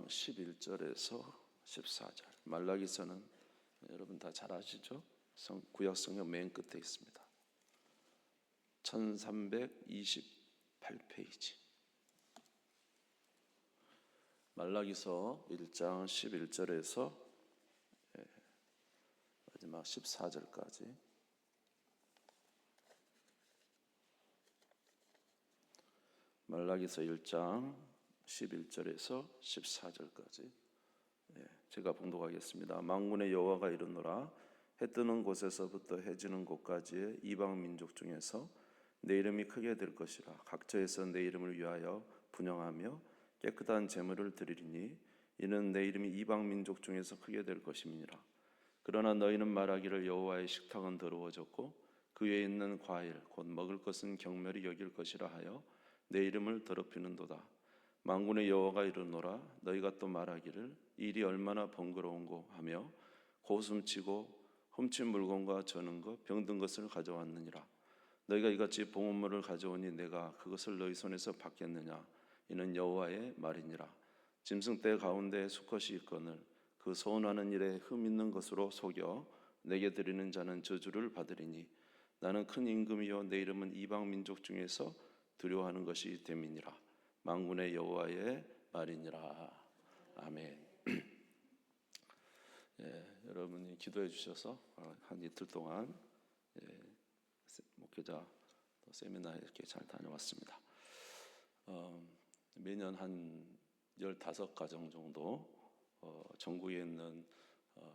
1장 11절에서 14절. 말라기서는 여러분 다 잘 아시죠? 구약 성경 맨 끝에 있습니다. 1328페이지. 말라기서 1장 11절에서 마지막 14절까지. 말라기서 1장 11절에서 14절까지 제가 봉독하겠습니다. 만군의 여호와가 이르노라. 해 뜨는 곳에서부터 해 지는 곳까지의 이방 민족 중에서 내 이름이 크게 될 것이라. 각처에서 내 이름을 위하여 분향하며 깨끗한 제물을 드리리니 이는 내 이름이 이방 민족 중에서 크게 될 것임이니라. 그러나 너희는 말하기를 여호와의 식탁은 더러워졌고 그 위에 있는 과일 곧 먹을 것은 경멸히 여길 것이라 하여 내 이름을 더럽히는도다. 만군의 여호와가 이르노라. 너희가 또 말하기를 이 일이 얼마나 번거로운고 하며 고숨치고 훔친 물건과 저는 것 병든 것을 가져왔느니라. 너희가 이같이 봉헌물을 가져오니 내가 그것을 너희 손에서 받겠느냐. 이는 여호와의 말이니라. 짐승 떼 가운데 수컷이 있거늘 그 소원하는 일에 흠 있는 것으로 속여 내게 드리는 자는 저주를 받으리니 나는 큰 임금이요 내 이름은 이방 민족 중에서 두려워하는 것이 됨이니라. 만군의 여호와의 말이니라. 아멘. 여러분이 기도해 주셔서 한 이틀 동안 목회자 세미나 이렇게 잘 다녀왔습니다. 매년 한 15가정 정도 전국에 있는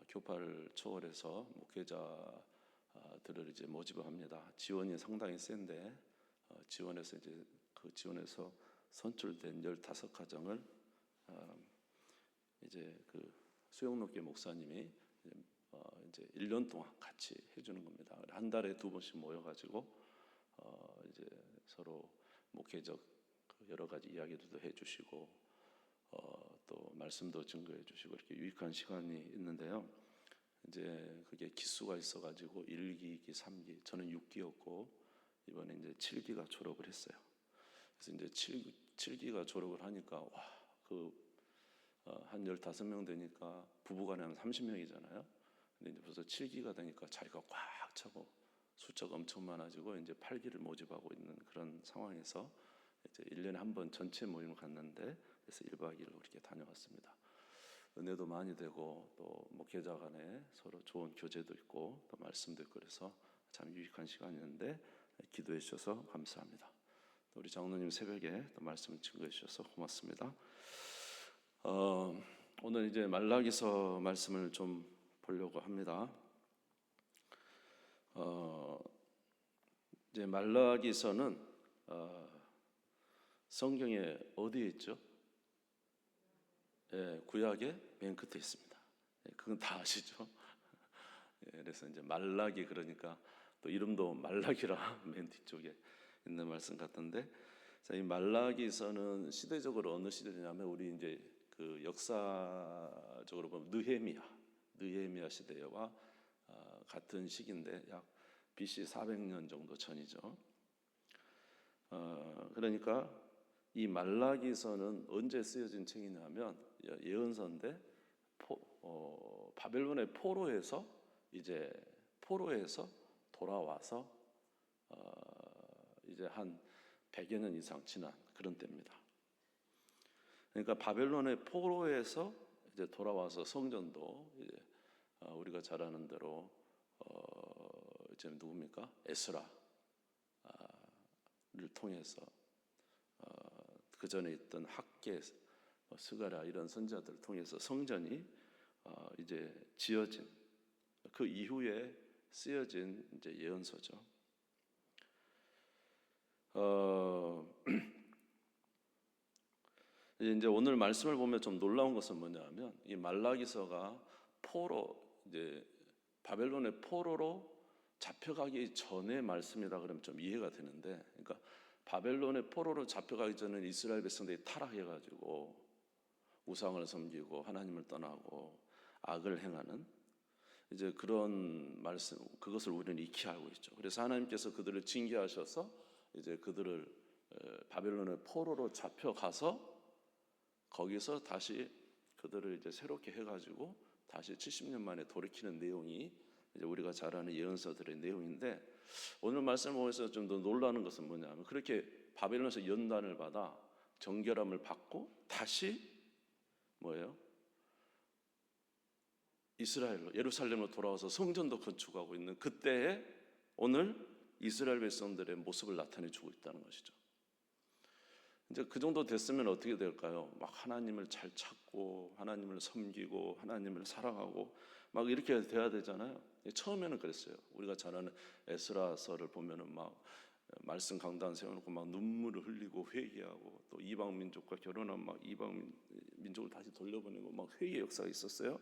교파를 초월해서 목회자들을 이제 모집을 합니다. 지원이 상당히 센데 지원해서 이제 그 지원에서 선출된 15가정을 이제 그 수영록계 목사님이 이제 1년 동안 같이 해주는 겁니다. 한 달에 2번씩 모여가지고 이제 서로 목회적 여러 가지 이야기들도 해주시고 또 말씀도 증거해 주시고 이렇게 유익한 시간이 있는데요. 이제 그게 기수가 있어가지고 1기, 2기, 3기, 저는 6기였고 이번에 이제 7기가 졸업을 했어요. 그래서 이제 7기가 졸업을 하니까 한 15명 되니까 부부간에 한 30명이잖아요. 근데 이제 벌써 7기가 되니까 자리가 꽉 차고 숫자가 엄청 많아지고 이제 8기를 모집하고 있는 그런 상황에서 이제 1년에 한 번 전체 모임을 갔는데 그래서 1박 2일로 이렇게 다녀왔습니다. 은혜도 많이 되고 또 목회자 간에 서로 좋은 교제도 있고 또 말씀도 있고 그래서 참 유익한 시간이었는데 기도해 주셔서 감사합니다. 또 우리 장로님 새벽에 또 말씀 증거해 주셔서 고맙습니다. 오늘 이제 말라기서 말씀을 좀 보려고 합니다. 이제 말라기서는 성경에 어디에 있죠? 구약의 맨 끝에 있습니다. 그건 다 아시죠? 그래서 이제 말라기 그러니까 또 이름도 말라기라 맨 뒤쪽에 있는 말씀 같던데, 자, 이 말라기서는 시대적으로 어느 시대냐면 우리 이제 그 역사적으로 보면 느헤미야 시대와 같은 시기인데 약 BC 400년 정도 전이죠. 그러니까 이 말라기서는 언제 쓰여진 책이냐면 예언서인데 바벨론의 포로에서 돌아와서 이제 한 100여 년 이상 지난 그런 때입니다. 그러니까 바벨론의 포로에서 이제 돌아와서 성전도 이제 우리가 잘 아는 대로 이제 누굽니까? 에스라를 통해서 그 전에 있던 학계, 스가랴 이런 선지자들을 통해서 성전이 이제 지어진 그 이후에 쓰여진 이제 예언서죠. 이제 오늘 말씀을 보면 좀 놀라운 것은 뭐냐면 이 말라기서가 이제 바벨론의 포로로 잡혀가기 전의 말씀이라 그러면 좀 이해가 되는데, 그러니까 바벨론의 포로로 잡혀가기 전에 이스라엘 백성들이 타락해가지고 우상을 섬기고 하나님을 떠나고 악을 행하는 이제 그런 말씀, 그것을 우리는 익히 알고 있죠. 그래서 하나님께서 그들을 징계하셔서 이제 그들을 바벨론의 포로로 잡혀가서 거기서 다시 그들을 이제 새롭게 해가지고 다시 70년 만에 돌이키는 내용이 이제 우리가 잘 아는 예언서들의 내용인데, 오늘 말씀을 보면서 좀 더 놀라는 것은 뭐냐면, 그렇게 바벨론에서 연단을 받아 정결함을 받고 다시 뭐예요? 이스라엘로, 예루살렘으로 돌아와서 성전도 건축하고 있는 그때에 오늘 이스라엘 백성들의 모습을 나타내주고 있다는 것이죠. 이제 그 정도 됐으면 어떻게 될까요? 막 하나님을 잘 찾고 하나님을 섬기고 하나님을 사랑하고 막 이렇게 돼야 되잖아요. 처음에는 그랬어요. 우리가 잘 아는 에스라서를 보면은 막 말씀 강단 세워놓고 막 눈물을 흘리고 회개하고, 또 이방 민족과 결혼한 막 이방 민족을 다시 돌려보내고 막 회개 역사가 있었어요.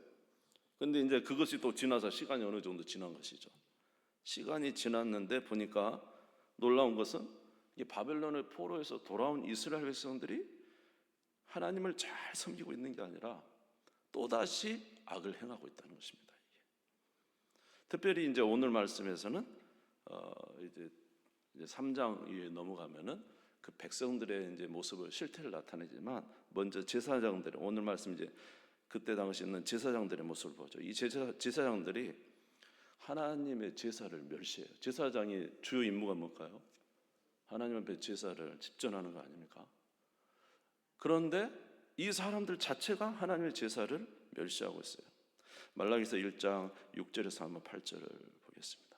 근데 이제 그것이 또 지나서 시간이 어느 정도 지난 것이죠. 시간이 지났는데 보니까 놀라운 것은 이 바벨론의 포로에서 돌아온 이스라엘 백성들이 하나님을 잘 섬기고 있는 게 아니라 또다시 악을 행하고 있다는 것입니다. 이게. 특별히 이제 오늘 말씀에서는 이제 3장 위에 넘어가면은 그 백성들의 이제 모습을, 실태를 나타내지만, 먼저 제사장들, 오늘 말씀 이제 그때 당시 있는 제사장들의 모습을 보죠. 이 제사장들이 하나님의 제사를 멸시해요. 제사장의 주요 임무가 뭘까요? 하나님 앞에 제사를 집전하는 거 아닙니까? 그런데 이 사람들 자체가 하나님의 제사를 멸시하고 있어요. 말라기서 1장 6절에서 한번 8절을 보겠습니다.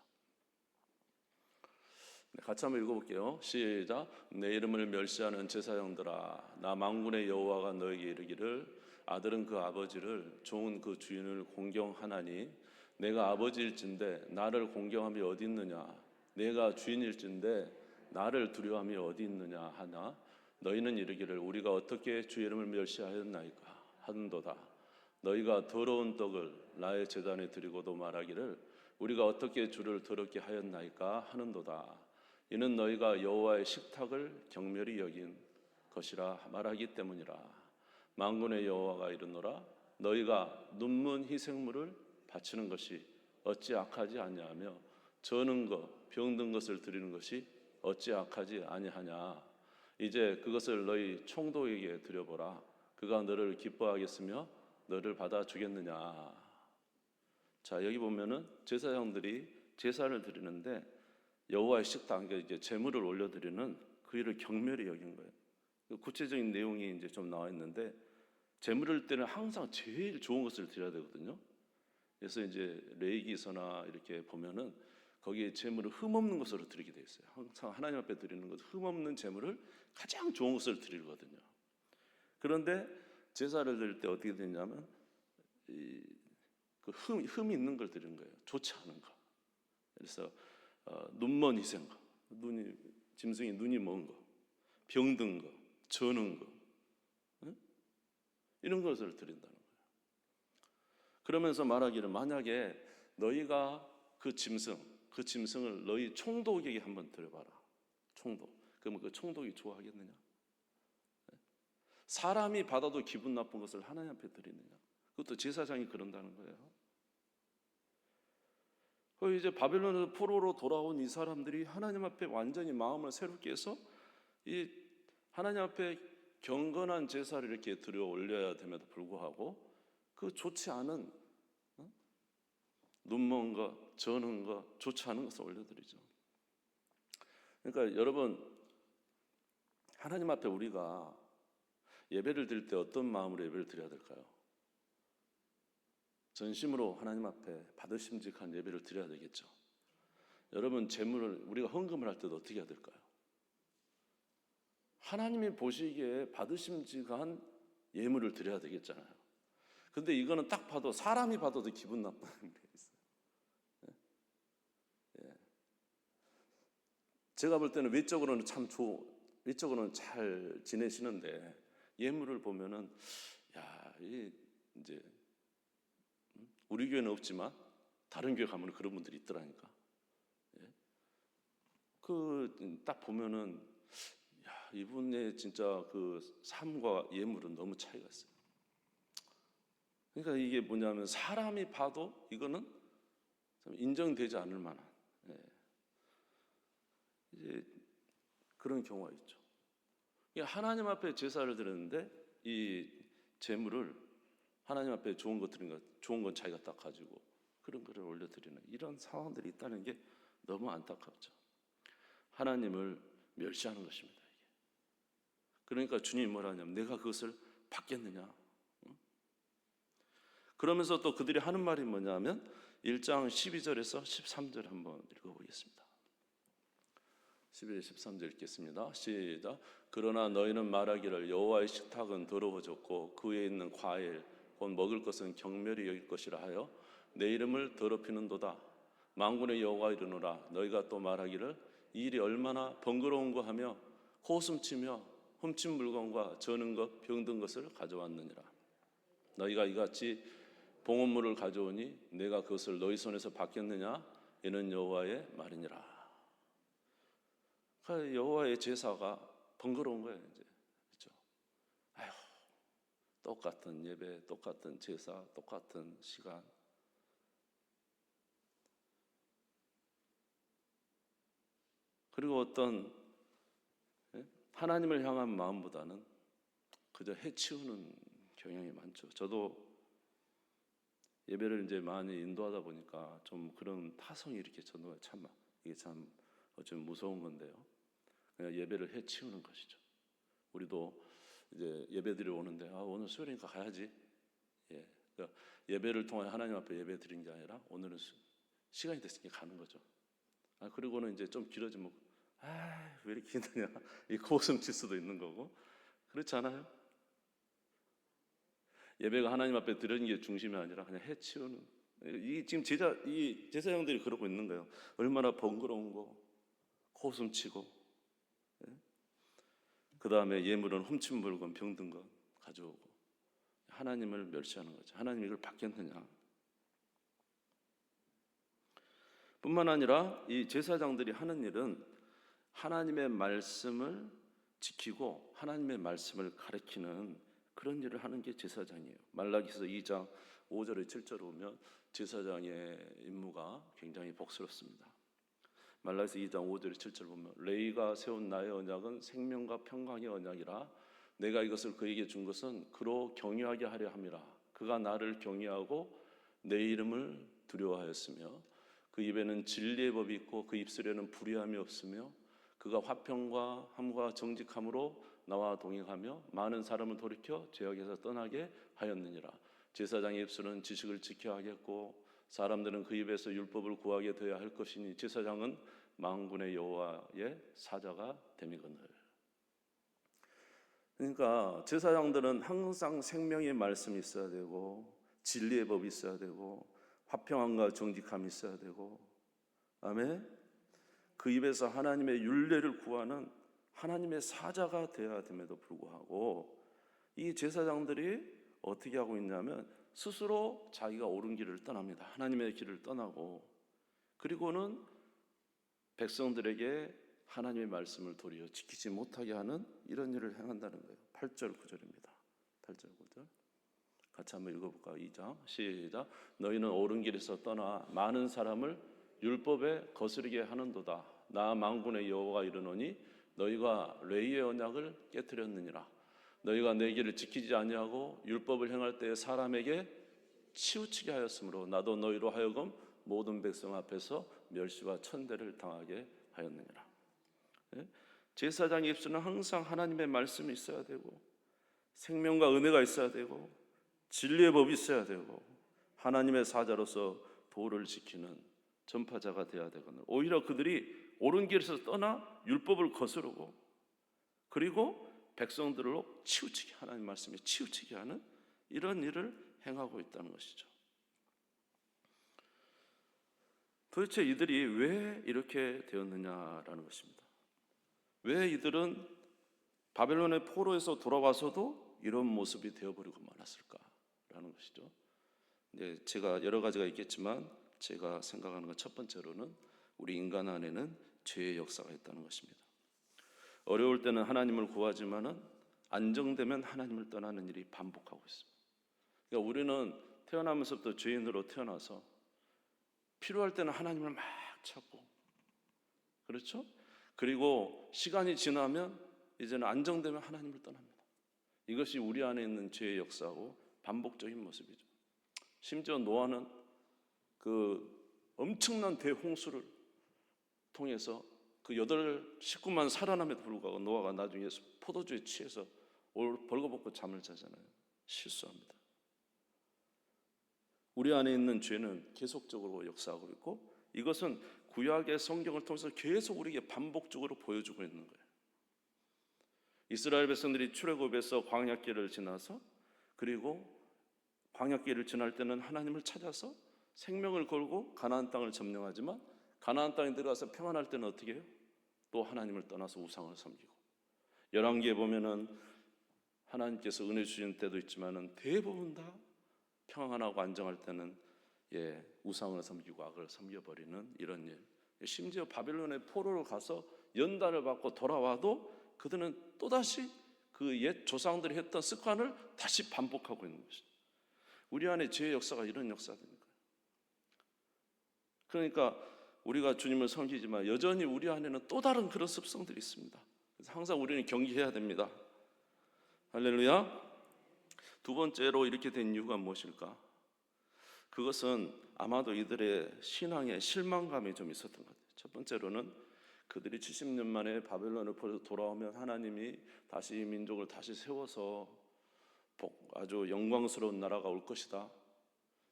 같이 한번 읽어볼게요. 시작. 내 이름을 멸시하는 제사장들아, 나 만군의 여호와가 너에게 이르기를, 아들은 그 아버지를, 종은 그 주인을 공경하나니 내가 아버지일진데 나를 공경함이 어디 있느냐? 내가 주인일진데 나를 두려워함이 어디 있느냐 하나, 너희는 이르기를 우리가 어떻게 주의 이름을 멸시하였나이까 하는도다. 너희가 더러운 떡을 나의 제단에 드리고도 말하기를 우리가 어떻게 주를 더럽게 하였나이까 하는도다. 이는 너희가 여호와의 식탁을 경멸히 여긴 것이라 말하기 때문이라. 만군의 여호와가 이르노라, 너희가 눈먼 희생물을 바치는 것이 어찌 악하지 아니하며 저는 것 병든 것을 드리는 것이 어찌 악하지 아니하냐. 이제 그것을 너희 총독에게 드려보라. 그가 너를 기뻐하겠으며 너를 받아 주겠느냐. 자, 여기 보면은 제사장들이 제사를 드리는데 여호와의 식탁, 이제 제물을 올려드리는 그 일을 경멸히 여긴 거예요. 구체적인 내용이 이제 좀 나와 있는데, 제물을 때는 항상 제일 좋은 것을 드려야 되거든요. 그래서 이제 레위기서나 이렇게 보면은 거기에 제물을 흠없는 것으로 드리게 돼 있어요. 항상 하나님 앞에 드리는 것, 흠없는 제물을 가장 좋은 것을 드리거든요. 그런데 제사를 드릴 때 어떻게 되냐면 그 흠이 있는 걸 드리는 거예요. 좋지 않은 거. 그래서 눈먼 희생거, 짐승이 눈이 먼 거, 병든 거, 저는 거, 이런 것을 드린다는 거예요. 그러면서 말하기를, 만약에 너희가 그 짐승을 너희 총독에게 한번 드려봐라. 총독. 그러면 그 총독이 좋아하겠느냐? 사람이 받아도 기분 나쁜 것을 하나님 앞에 드리느냐? 그것도 제사장이 그런다는 거예요. 이제 바벨론에서 포로로 돌아온 이 사람들이 하나님 앞에 완전히 마음을 새롭게 해서 이 하나님 앞에 경건한 제사를 이렇게 드려 올려야 됨에도 불구하고 그 좋지 않은 눈먼 것, 저는 것, 좋지 않은 것을 올려드리죠. 그러니까 여러분, 하나님 앞에 우리가 예배를 드릴 때 어떤 마음으로 예배를 드려야 될까요? 전심으로 하나님 앞에 받으심직한 예배를 드려야 되겠죠. 여러분, 제물을, 우리가 헌금을 할 때도 어떻게 해야 될까요? 하나님이 보시기에 받으심직한 예물을 드려야 되겠잖아요. 근데 이거는 딱 봐도, 사람이 봐도도 기분 나쁘는 게 있어요. 예. 제가 볼 때는 외적으로는 외적으로는 잘 지내시는데 예물을 보면은, 야, 이제 우리 교회는 없지만 다른 교회 가면 그런 분들이 있더라니까. 예. 그 딱 보면은, 야, 이분의 진짜 그 삶과 예물은 너무 차이가 있어요. 그러니까 이게 뭐냐면, 사람이 봐도 이거는 좀 인정되지 않을 만한, 예, 이제 그런 경우가 있죠. 하나님 앞에 제사를 드렸는데 이 제물을 하나님 앞에 좋은 것 드리는 거, 좋은 건 자기가 딱 가지고 그런 거를 올려드리는 이런 상황들이 있다는 게 너무 안타깝죠. 하나님을 멸시하는 것입니다. 이게. 그러니까 주님이 뭐라 하냐면 내가 그것을 받겠느냐. 응? 그러면서 또 그들이 하는 말이 뭐냐면 1장 12절에서 13절 한번 읽어보겠습니다. 11절 13절 읽겠습니다. 시작. 그러나 너희는 말하기를 여호와의 식탁은 더러워졌고 그에 있는 과일 곧 먹을 것은 경멸히 여길 것이라 하여 내 이름을 더럽히는도다. 만군의 여호와 이르노라. 너희가 또 말하기를 이 일이 얼마나 번거로운가 하며 호숨치며 훔친 물건과 저는 것 병든 것을 가져왔느니라. 너희가 이같이 봉헌물을 가져오니 내가 그것을 너희 손에서 받겠느냐? 이는 여호와의 말이니라. 그러니까 여호와의 제사가 번거로운 거예요. 이제 그렇죠? 아휴, 똑같은 예배, 똑같은 제사, 똑같은 시간. 그리고 어떤 하나님을 향한 마음보다는 그저 해치우는 경향이 많죠. 저도 예배를 이제 많이 인도하다 보니까 좀 그런 타성이 이렇게 전도가 참 이게 참 어쩌면 무서운 건데요. 그냥 예배를 해치우는 것이죠. 우리도 이제 예배드리러 오는데 오늘 수요일이니까 가야지. 예, 그러니까 예배를 통해 하나님 앞에 예배 드린 게 아니라 오늘은 시간이 됐으니까 가는 거죠. 그리고는 이제 좀 길어지면 왜 이렇게 힘드냐 이 고슴 칠 수도 있는 거고 그렇지 않아요? 예배가 하나님 앞에 드리는 게 중심이 아니라 그냥 해치우는 이 지금 이 제사장들이 그러고 있는 거예요. 얼마나 번거로운 거, 고슴치고, 그 다음에 예물은 훔친 물건, 병든 것 가져오고 하나님을 멸시하는 거죠. 하나님 이걸 받겠느냐? 뿐만 아니라 이 제사장들이 하는 일은 하나님의 말씀을 지키고 하나님의 말씀을 가르치는 그런 일을 하는 게 제사장이에요. 말라기서 2장 5절에 7절을 보면 제사장의 임무가 굉장히 복스럽습니다. 말라기서 2장 5절에 7절을 보면 레위가 세운 나의 언약은 생명과 평강의 언약이라 내가 이것을 그에게 준 것은 그로 경유하게 하려 함이라. 그가 나를 경유하고 내 이름을 두려워하였으며 그 입에는 진리의 법이 있고 그 입술에는 불의함이 없으며 그가 화평과 함과 정직함으로 나와 동행하며 많은 사람을 돌이켜 죄악에서 떠나게 하였느니라. 제사장의 입술은 지식을 지켜야 하겠고 사람들은 그 입에서 율법을 구하게 되어야 할 것이니 제사장은 만군의 여호와의 사자가 됨이거늘. 그러니까 제사장들은 항상 생명의 말씀이 있어야 되고 진리의 법이 있어야 되고 화평함과 정직함이 있어야 되고 아멘. 그 입에서 하나님의 율례를 구하는 하나님의 사자가 되어야 됨에도 불구하고 이 제사장들이 어떻게 하고 있냐면 스스로 자기가 옳은 길을 떠납니다. 하나님의 길을 떠나고 그리고는 백성들에게 하나님의 말씀을 도리어 지키지 못하게 하는 이런 일을 행한다는 거예요. 8절 9절입니다. 8절 9절 같이 한번 읽어볼까요? 2장 시작. 너희는 옳은 길에서 떠나 많은 사람을 율법에 거스르게 하는도다. 나 만군의 여호와가 이르노니 너희가 레위의 언약을 깨뜨렸느니라. 너희가 내 길을 지키지 아니하고 율법을 행할 때 사람에게 치우치게 하였으므로 나도 너희로 하여금 모든 백성 앞에서 멸시와 천대를 당하게 하였느니라. 제사장의 입술은 항상 하나님의 말씀이 있어야 되고 생명과 은혜가 있어야 되고 진리의 법이 있어야 되고 하나님의 사자로서 도를 지키는 전파자가 되어야 되거든요. 오히려 그들이 옳은 길에서 떠나 율법을 거스르고 그리고 백성들로 치우치게 하나님 말씀에 치우치게 하는 이런 일을 행하고 있다는 것이죠. 도대체 이들이 왜 이렇게 되었느냐라는 것입니다. 왜 이들은 바벨론의 포로에서 돌아와서도 이런 모습이 되어버리고 말았을까라는 것이죠. 제가 여러 가지가 있겠지만 제가 생각하는 건 첫 번째로는 우리 인간 안에는 죄의 역사가 있다는 것입니다. 어려울 때는 하나님을 구하지만은 안정되면 하나님을 떠나는 일이 반복하고 있습니다. 그러니까 우리는 태어나면서부터 죄인으로 태어나서 필요할 때는 하나님을 막 찾고 그렇죠? 그리고 시간이 지나면 이제는 안정되면 하나님을 떠납니다. 이것이 우리 안에 있는 죄의 역사고 반복적인 모습이죠. 심지어 노아는 그 엄청난 대홍수를 통해서 그 8식구만 살아남에도 불구하고 노아가 나중에 포도주에 취해서 벌거벗고 잠을 자잖아요. 실수합니다. 우리 안에 있는 죄는 계속적으로 역사하고 있고, 이것은 구약의 성경을 통해서 계속 우리에게 반복적으로 보여주고 있는 거예요. 이스라엘 백성들이 출애굽에서 광야길을 지나서, 그리고 광야길을 지날 때는 하나님을 찾아서 생명을 걸고 가나안 땅을 점령하지만, 가나안 땅에 들어가서 평안할 때는 어떻게 해요? 또 하나님을 떠나서 우상을 섬기고. 열왕기에 보면은 하나님께서 은혜 주신 때도 있지만은 대부분 다 평안하고 안정할 때는 우상을 섬기고 악을 섬겨버리는 이런 일. 심지어 바벨론의 포로로 가서 연단을 받고 돌아와도 그들은 또다시 그 옛 조상들이 했던 습관을 다시 반복하고 있는 것이죠. 우리 안에 죄의 역사가 이런 역사입니다. 그러니까 우리가 주님을 섬기지만 여전히 우리 안에는 또 다른 그런 습성들이 있습니다. 그래서 항상 우리는 경계해야 됩니다. 할렐루야. 두 번째로 이렇게 된 이유가 무엇일까? 그것은 아마도 이들의 신앙에 실망감이 좀 있었던 것 같아요. 첫 번째로는 그들이 70년 만에 바벨론을 돌아오면 하나님이 다시 이 민족을 다시 세워서 아주 영광스러운 나라가 올 것이다,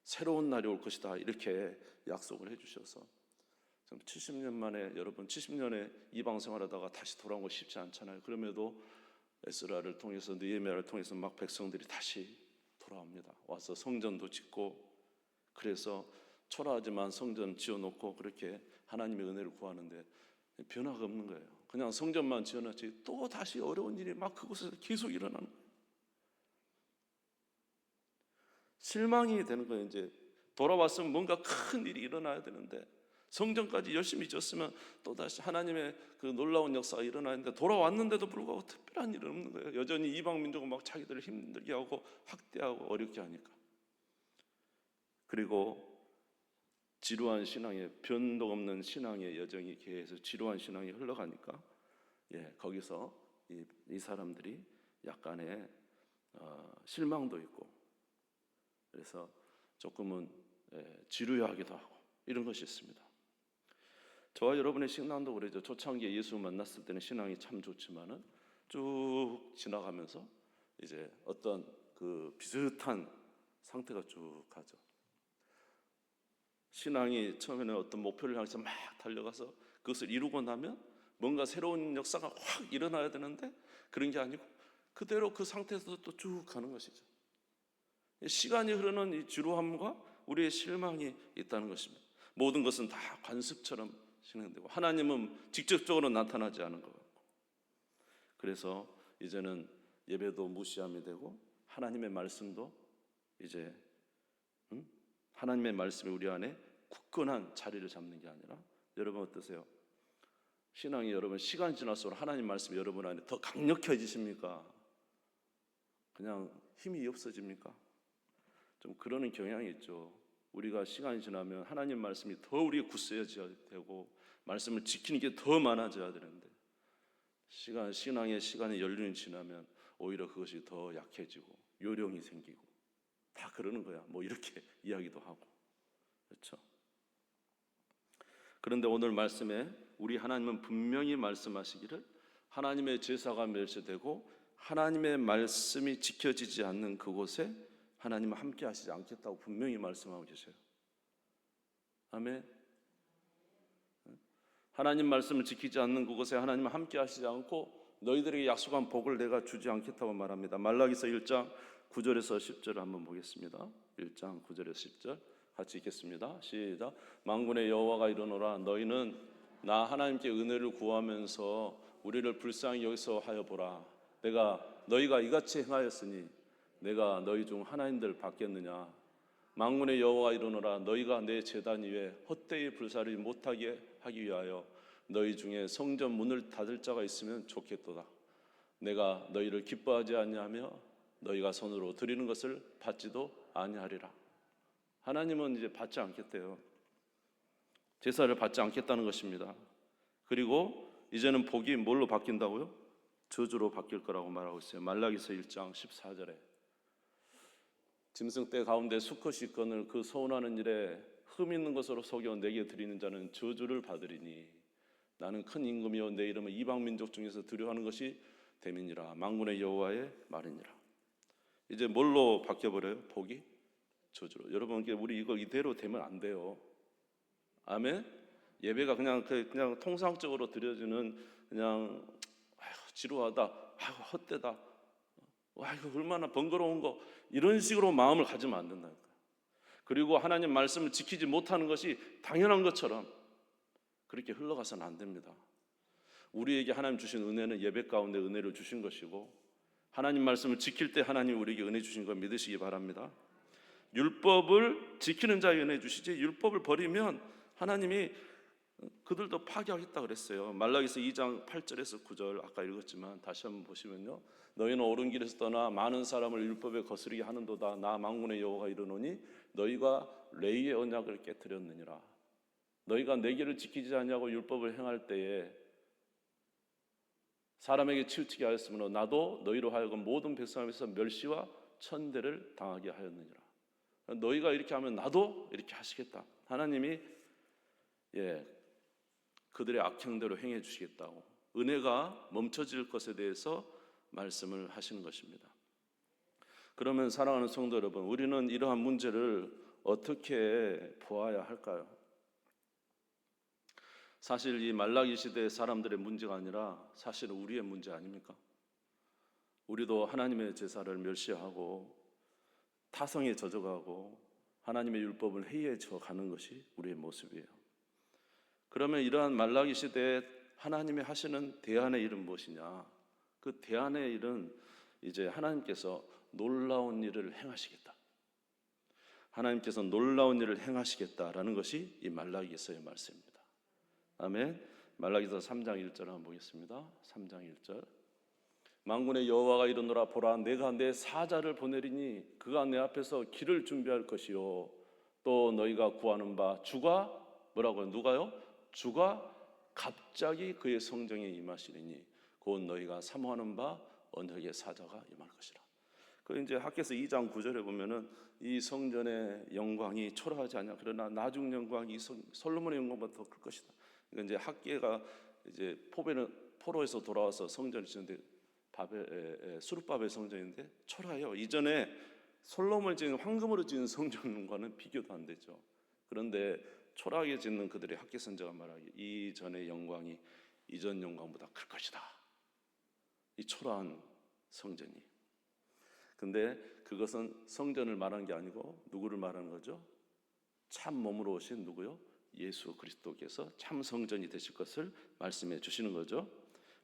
새로운 날이 올 것이다, 이렇게 약속을 해주셔서 70년 만에, 여러분 70년의 이방 생활하다가 다시 돌아온 거 쉽지 않잖아요. 그럼에도 에스라를 통해서, 느헤미야를 통해서 막 백성들이 다시 돌아옵니다. 와서 성전도 짓고, 그래서 초라하지만 성전 지어놓고 그렇게 하나님의 은혜를 구하는데 변화가 없는 거예요. 그냥 성전만 지어놨지 또 다시 어려운 일이 막 그곳에서 계속 일어나는 거예요. 실망이 되는 거예요. 이제 돌아왔으면 뭔가 큰 일이 일어나야 되는데, 성전까지 열심히 지었으면 또다시 하나님의 그 놀라운 역사가 일어나는데, 돌아왔는데도 불구하고 특별한 일은 없는 거예요. 여전히 이방 민족은 막 자기들을 힘들게 하고 학대하고 어렵게 하니까. 그리고 지루한 신앙의, 변동 없는 신앙의 여정이 계속 지루한 신앙이 흘러가니까 거기서 이 사람들이 약간의 실망도 있고, 그래서 조금은 지루해하기도 하고 이런 것이 있습니다. 저와 여러분의 신앙도 그러죠. 초창기에 예수 만났을 때는 신앙이 참 좋지만은 쭉 지나가면서 이제 어떤 그 비슷한 상태가 쭉 가죠. 신앙이 처음에는 어떤 목표를 향해서 막 달려가서 그것을 이루고 나면 뭔가 새로운 역사가 확 일어나야 되는데 그런 게 아니고 그대로 그 상태에서 또 쭉 가는 것이죠. 시간이 흐르는 이 지루함과 우리의 실망이 있다는 것입니다. 모든 것은 다 관습처럼 진행되고 하나님은 직접적으로 나타나지 않은 것 같고, 그래서 이제는 예배도 무시함이 되고 하나님의 말씀도 이제 하나님의 말씀이 우리 안에 굳건한 자리를 잡는 게 아니라, 여러분 어떠세요? 신앙이 여러분 시간 지날수록 하나님 말씀이 여러분 안에 더 강력해지십니까? 그냥 힘이 없어집니까? 좀 그러는 경향이 있죠. 우리가 시간이 지나면 하나님 말씀이 더 우리에 굳세어져야 되고 말씀을 지키는 게 더 많아져야 되는데, 신앙의 시간의 연륜이 지나면 오히려 그것이 더 약해지고 요령이 생기고 다 그러는 거야, 뭐 이렇게 이야기도 하고, 그렇죠? 그런데 오늘 말씀에 우리 하나님은 분명히 말씀하시기를 하나님의 제사가 멸시되고 하나님의 말씀이 지켜지지 않는 그곳에 하나님은 함께 하시지 않겠다고 분명히 말씀하고 계세요. 아멘. 하나님 말씀을 지키지 않는 그곳에 하나님은 함께 하시지 않고 너희들에게 약속한 복을 내가 주지 않겠다고 말합니다. 말라기서 1장 9절에서 10절을 한번 보겠습니다. 1장 9절에서 10절 같이 읽겠습니다. 시작. 만군의 여호와가 이르노라, 너희는 나 하나님께 은혜를 구하면서 우리를 불쌍히 여기서 하여 보라. 너희가 이같이 행하였으니 내가 너희 중 하나님들 받겠느냐. 만군의 여호와가 이르노라, 너희가 내 제단 위에 헛되이 불사르지 못하게 하기 위하여 너희 중에 성전 문을 닫을 자가 있으면 좋겠도다. 내가 너희를 기뻐하지 아니하며 너희가 손으로 드리는 것을 받지도 아니하리라. 하나님은 이제 받지 않겠대요. 제사를 받지 않겠다는 것입니다. 그리고 이제는 복이 뭘로 바뀐다고요? 저주로 바뀔 거라고 말하고 있어요. 말라기서 1장 14절에 짐승 떼 가운데 수컷이 있거늘 그 소원하는 일에 흠 있는 것으로 속여 내게 드리는 자는 저주를 받으리니 나는 큰 임금이요 내 이름은 이방 민족 중에서 두려워하는 것이 됨이니라. 만군의 여호와의 말이니라. 이제 뭘로 바뀌어버려요? 복이 저주로. 여러분, 우리 이거 이대로 되면 안 돼요. 아멘. 예배가 그냥 통상적으로 드려지는 그냥 지루하다, 헛되다, 이거 얼마나 번거로운 거, 이런 식으로 마음을 가지면 안 된다니까요. 그리고 하나님 말씀을 지키지 못하는 것이 당연한 것처럼 그렇게 흘러가서는 안 됩니다. 우리에게 하나님 주신 은혜는 예배 가운데 은혜를 주신 것이고, 하나님 말씀을 지킬 때 하나님 우리에게 은혜 주신 걸 믿으시기 바랍니다. 율법을 지키는 자에 은혜 주시지, 율법을 버리면 하나님이 그들도 파괴하겠다 그랬어요. 말라기서 2장 8절에서 9절 아까 읽었지만 다시 한번 보시면요, 너희는 옳은 길에서 떠나 많은 사람을 율법에 거스르게 하는도다. 나 만군의 여호와가 이르노니 너희가 레위의 언약을 깨뜨렸느니라. 너희가 내 길을 지키지 않냐고 율법을 행할 때에 사람에게 치우치게 하였으므로 나도 너희로 하여금 모든 백성 앞에서 멸시와 천대를 당하게 하였느니라. 너희가 이렇게 하면 나도 이렇게 하시겠다. 하나님이 그들의 악행대로 행해 주시겠다고, 은혜가 멈춰질 것에 대해서 말씀을 하시는 것입니다. 그러면 사랑하는 성도 여러분, 우리는 이러한 문제를 어떻게 보아야 할까요? 사실 이 말라기 시대의 사람들의 문제가 아니라 사실은 우리의 문제 아닙니까? 우리도 하나님의 제사를 멸시하고 타성에 젖어가고 하나님의 율법을 해이해져 가는 것이 우리의 모습이에요. 그러면 이러한 말라기 시대에 하나님이 하시는 대안의 일은 무엇이냐? 그 대안의 일은 이제 하나님께서 놀라운 일을 행하시겠다. 하나님께서 놀라운 일을 행하시겠다라는 것이 이 말라기서의 말씀입니다. 아멘. 말라기서 3장 1절 한번 보겠습니다. 3장 1절. 만군의 여호와가 이르노라. 보라, 내가 내 사자를 보내리니 그가 내 앞에서 길을 준비할 것이요 또 너희가 구하는 바 주가 뭐라고요? 누가요? 주가 갑자기 그의 성정에 임하시리니 곧 너희가 사모하는 바 언약의 사자가 임할 것이라. 그 이제 학개서 2장 9절에 보면은 이 성전의 영광이 초라하지 않냐, 그러나 나중 영광이 솔로몬의 영광보다 더 클 것이다. 그러니까 이제 학개가 이제 포로에서 돌아와서 성전을 짓는데 수르바벨 성전인데 초라해요. 이전에 솔로몬이 지은 황금으로 지은 성전과는 비교도 안 되죠. 그런데 초라하게 짓는 그들의 학개 선자가 말하기, 이전의 영광이 이전 영광보다 클 것이다. 이 초라한 성전이. 근데 그것은 성전을 말하는 게 아니고 누구를 말하는 거죠? 참 몸으로 오신 누구요? 예수 그리스도께서 참 성전이 되실 것을 말씀해 주시는 거죠.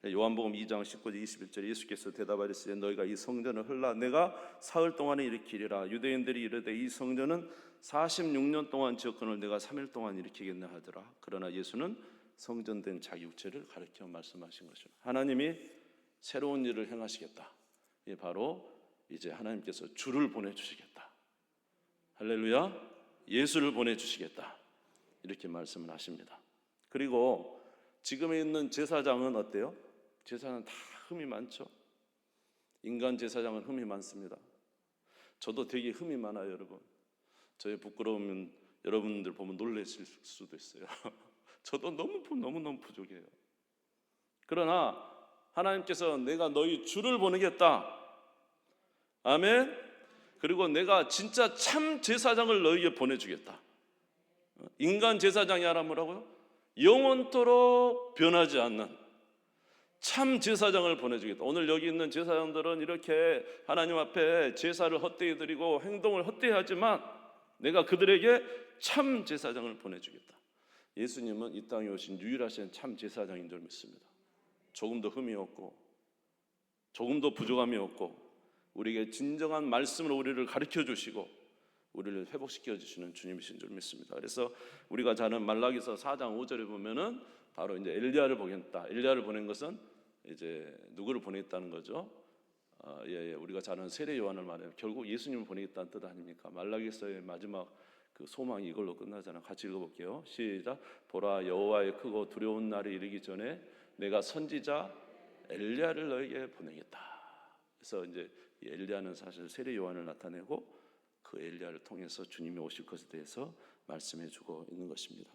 요한복음 2장 19절 21절에 예수께서 대답하시되 너희가 이 성전을 헐라 내가 사흘 동안에 일으키리라. 유대인들이 이르되 이 성전은 46년 동안 지었거늘 내가 3일 동안 일으키겠나 하더라. 그러나 예수는 성전된 자기 육체를 가리켜 말씀하신 것이죠. 하나님이 새로운 일을 행하시겠다. 이게 바로 이제 하나님께서 주를 보내주시겠다. 할렐루야. 예수를 보내주시겠다. 이렇게 말씀을 하십니다. 그리고 지금에 있는 제사장은 어때요? 제사장은 다 흠이 많죠. 인간 제사장은 흠이 많습니다. 저도 되게 흠이 많아요, 여러분. 저의 부끄러우면 여러분들 보면 놀라실 수도 있어요. 저도 너무 부족해요. 그러나 하나님께서 내가 너희 주를 보내겠다. 아멘. 그리고 내가 진짜 참 제사장을 너희에게 보내주겠다. 인간 제사장이 아니라 뭐라고요? 영원토록 변하지 않는 참 제사장을 보내주겠다. 오늘 여기 있는 제사장들은 이렇게 하나님 앞에 제사를 헛되이 드리고 행동을 헛되이 하지만 내가 그들에게 참 제사장을 보내주겠다. 예수님은 이 땅에 오신 유일하신 참 제사장인 줄 믿습니다. 조금도 흠이 없고 조금도 부족함이 없고 우리에게 진정한 말씀으로 우리를 가르쳐 주시고 우리를 회복시켜 주시는 주님이신 줄 믿습니다. 그래서 우리가 잘 아는 말라기서 4장 5절에 보면은 바로 이제 엘리야를 보냈다. 엘리야를 보낸 것은 이제 누구를 보냈다는 거죠? 우리가 잘 아는 세례 요한을 말해요. 결국 예수님을 보내겠다는 뜻 아닙니까? 말라기서의 마지막 그 소망이 이걸로 끝나잖아요. 같이 읽어볼게요. 시작. 보라, 여호와의 크고 두려운 날이 이르기 전에 내가 선지자 엘리야를 너에게 보내겠다. 그래서 이제 엘리야는 사실 세례 요한을 나타내고 그 엘리야를 통해서 주님이 오실 것에 대해서 말씀해 주고 있는 것입니다.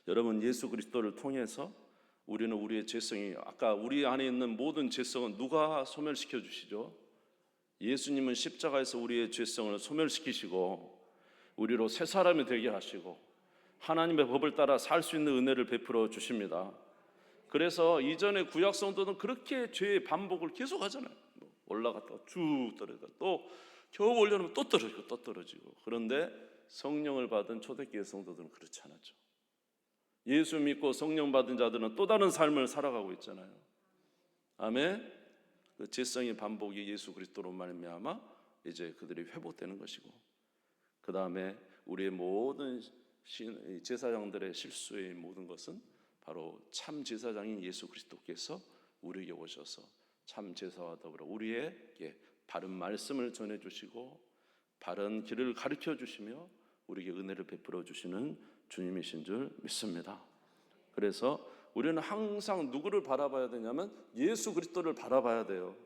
여러분, 예수 그리스도를 통해서 우리는 우리의 죄성이, 아까 우리 안에 있는 모든 죄성은 누가 소멸시켜 주시죠? 예수님은 십자가에서 우리의 죄성을 소멸시키시고 우리로 새 사람이 되게 하시고 하나님의 법을 따라 살 수 있는 은혜를 베풀어 주십니다. 그래서 이전에 구약 성도는 그렇게 죄의 반복을 계속 하잖아요. 올라갔다가 쭉 떨어지고 또 겨우 올려놓으면 또 떨어지고 또 떨어지고. 그런데 성령을 받은 초대교회 성도들은 그렇지 않았죠. 예수 믿고 성령 받은 자들은 또 다른 삶을 살아가고 있잖아요. 아멘. 그 죄성의 반복이 예수 그리스도로 말미암아 이제 그들이 회복되는 것이고, 그 다음에 우리의 모든 제사장들의 실수의 모든 것은 바로 참 제사장인 예수 그리스도께서 우리에게 오셔서 참 제사와 더불어 우리에게 바른 말씀을 전해주시고 바른 길을 가르쳐 주시며 우리에게 은혜를 베풀어 주시는 주님이신 줄 믿습니다. 그래서 우리는 항상 누구를 바라봐야 되냐면 예수 그리스도를 바라봐야 돼요.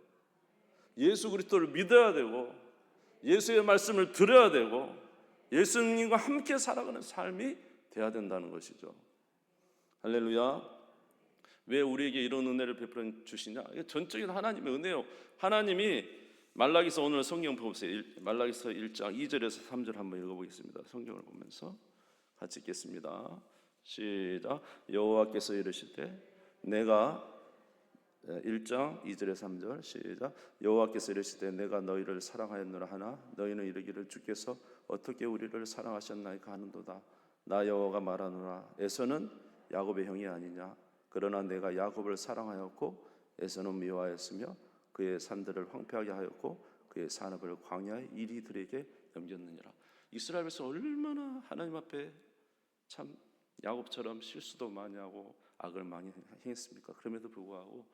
예수 그리스도를 믿어야 되고 예수의 말씀을 들어야 되고 예수님과 함께 살아가는 삶이 돼야 된다는 것이죠. 할렐루야. 왜 우리에게 이런 은혜를 베풀어 주시냐? 이게 전적인 하나님의 은혜요. 하나님이 말라기서, 오늘 성경 보세요. 말라기서 1장 2절에서 3절 한번 읽어보겠습니다. 성경을 보면서 같이 읽겠습니다. 시작. 여호와께서 이르시되 내가 1장 2절에 3절 시작. 여호와께서 이르시되 내가 너희를 사랑하였노라 하나 너희는 이르기를 주께서 어떻게 우리를 사랑하셨나이까 하는도다. 나 여호와가 말하노라 에서는 야곱의 형이 아니냐. 그러나 내가 야곱을 사랑하였고 에서는 미워하였으며 그의 산들을 황폐하게 하였고 그의 산업을 광야의 이리들에게 넘겼느니라. 이스라엘 백성 얼마나 하나님 앞에 참 야곱처럼 실수도 많이 하고 악을 많이 행했습니까? 그럼에도 불구하고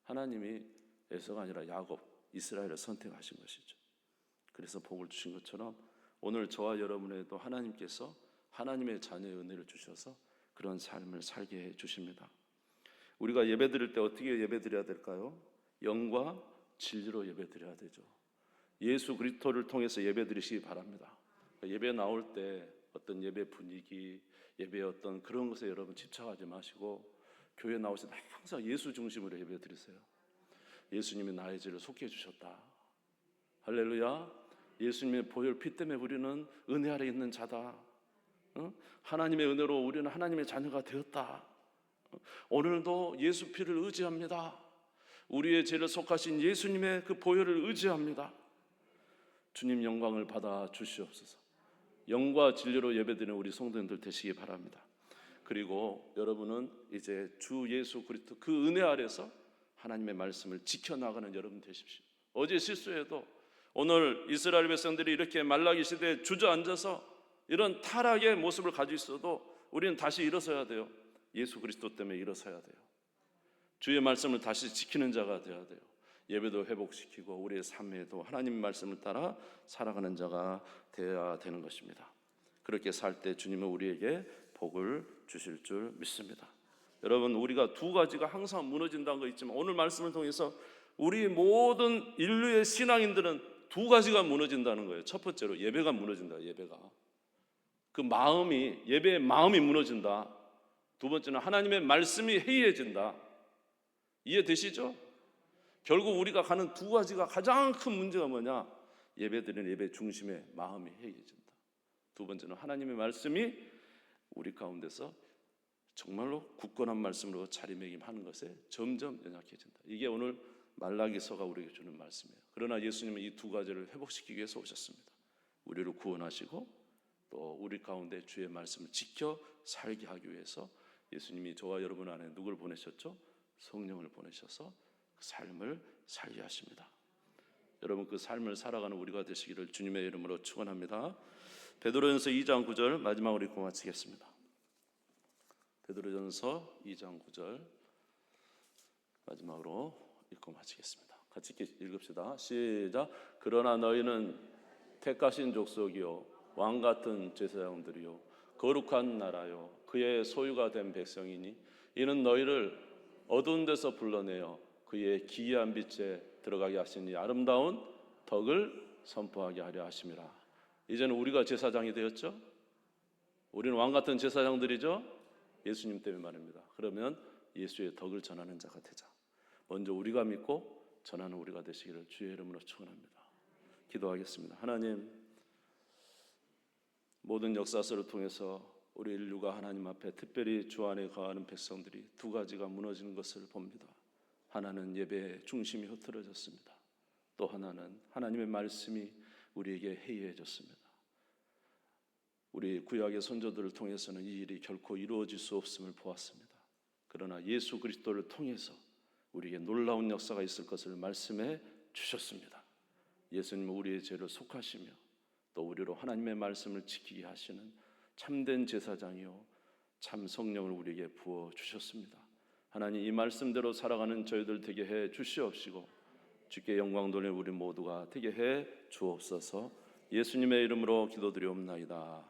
하나님이 에서가 아니라 야곱, 이스라엘을 선택하신 것이죠. 그래서 복을 주신 것처럼 오늘 저와 여러분에도 하나님께서 하나님의 자녀의 은혜를 주셔서 그런 삶을 살게 해 주십니다. 우리가 예배드릴 때 어떻게 예배드려야 될까요? 영과 진리로 예배드려야 되죠. 예수 그리스도를 통해서 예배드리시기 바랍니다. 예배 나올 때 어떤 예배 분위기, 예배의 어떤 그런 것에 여러분 집착하지 마시고 교회 나오실 때 항상 예수 중심으로 예배드리세요. 예수님이 나의 죄를 속해 주셨다. 할렐루야. 예수님의 보혈 피 때문에 우리는 은혜 아래 있는 자다. 하나님의 은혜로 우리는 하나님의 자녀가 되었다. 오늘도 예수 피를 의지합니다. 우리의 죄를 속하신 예수님의 그 보혈을 의지합니다. 주님 영광을 받아 주시옵소서. 영과 진리로 예배드리는 우리 성도님들 되시기 바랍니다. 그리고 여러분은 이제 주 예수 그리스도 그 은혜 아래서 하나님의 말씀을 지켜나가는 여러분 되십시오. 어제 실수해도 오늘 이스라엘 백성들이 이렇게 말라기 시대에 주저앉아서 이런 타락의 모습을 가지고 있어도 우리는 다시 일어서야 돼요. 예수 그리스도 때문에 일어서야 돼요. 주의 말씀을 다시 지키는 자가 되어야 돼요. 예배도 회복시키고 우리의 삶에도 하나님의 말씀을 따라 살아가는 자가 되어야 되는 것입니다. 그렇게 살 때 주님은 우리에게 복을 주실 줄 믿습니다. 여러분, 우리가 두 가지가 항상 무너진다는 거 있지만 오늘 말씀을 통해서 우리 모든 인류의 신앙인들은 두 가지가 무너진다는 거예요. 첫 번째로 예배가 무너진다. 예배가 그 마음이, 예배의 마음이 무너진다. 두 번째는 하나님의 말씀이 해이해진다. 이해되시죠? 결국 우리가 가는 두 가지가 가장 큰 문제가 뭐냐? 예배드리는 예배 중심의 마음이 해이해진다. 두 번째는 하나님의 말씀이 우리 가운데서 정말로 굳건한 말씀으로 자리매김하는 것에 점점 연약해진다. 이게 오늘 말라기서가 우리에게 주는 말씀이에요. 그러나 예수님은 이 두 가지를 회복시키기 위해서 오셨습니다. 우리를 구원하시고 또 우리 가운데 주의 말씀을 지켜 살게 하기 위해서 예수님이 저와 여러분 안에 누구를 보내셨죠? 성령을 보내셔서 그 삶을 살게 하십니다. 여러분, 그 삶을 살아가는 우리가 되시기를 주님의 이름으로 축원합니다. 베드로전서 2장 9절 마지막으로 읽고 마치겠습니다. 베드로전서 2장 9절 마지막으로 읽고 마치겠습니다. 같이 읽읍시다. 시작. 그러나 너희는 택하신 족속이요 왕같은 제사장들이요 거룩한 나라요 그의 소유가 된 백성이니 이는 너희를 어두운 데서 불러내어 그의 기이한 빛에 들어가게 하시니 아름다운 덕을 선포하게 하려 하심이라. 이제는 우리가 제사장이 되었죠. 우리는 왕 같은 제사장들이죠. 예수님 때문에 말입니다. 그러면 예수의 덕을 전하는 자가 되자. 먼저 우리가 믿고 전하는 우리가 되시기를 주의 이름으로 축원합니다. 기도하겠습니다. 하나님, 모든 역사서를 통해서 우리 인류가 하나님 앞에 특별히 주 안에 거하는 백성들이 두 가지가 무너지는 것을 봅니다. 하나는 예배의 중심이 흐트러졌습니다. 또 하나는 하나님의 말씀이 우리에게 해이해졌습니다. 우리 구약의 선조들을 통해서는 이 일이 결코 이루어질 수 없음을 보았습니다. 그러나 예수 그리스도를 통해서 우리에게 놀라운 역사가 있을 것을 말씀해 주셨습니다. 예수님은 우리의 죄를 속하시며 또 우리로 하나님의 말씀을 지키게 하시는 참된 제사장이요 참 성령을 우리에게 부어 주셨습니다. 하나님, 이 말씀대로 살아가는 저희들 되게 해 주시옵시고 주께 영광 돌리는 우리 모두가 되게 해 주옵소서. 예수님의 이름으로 기도드리옵나이다.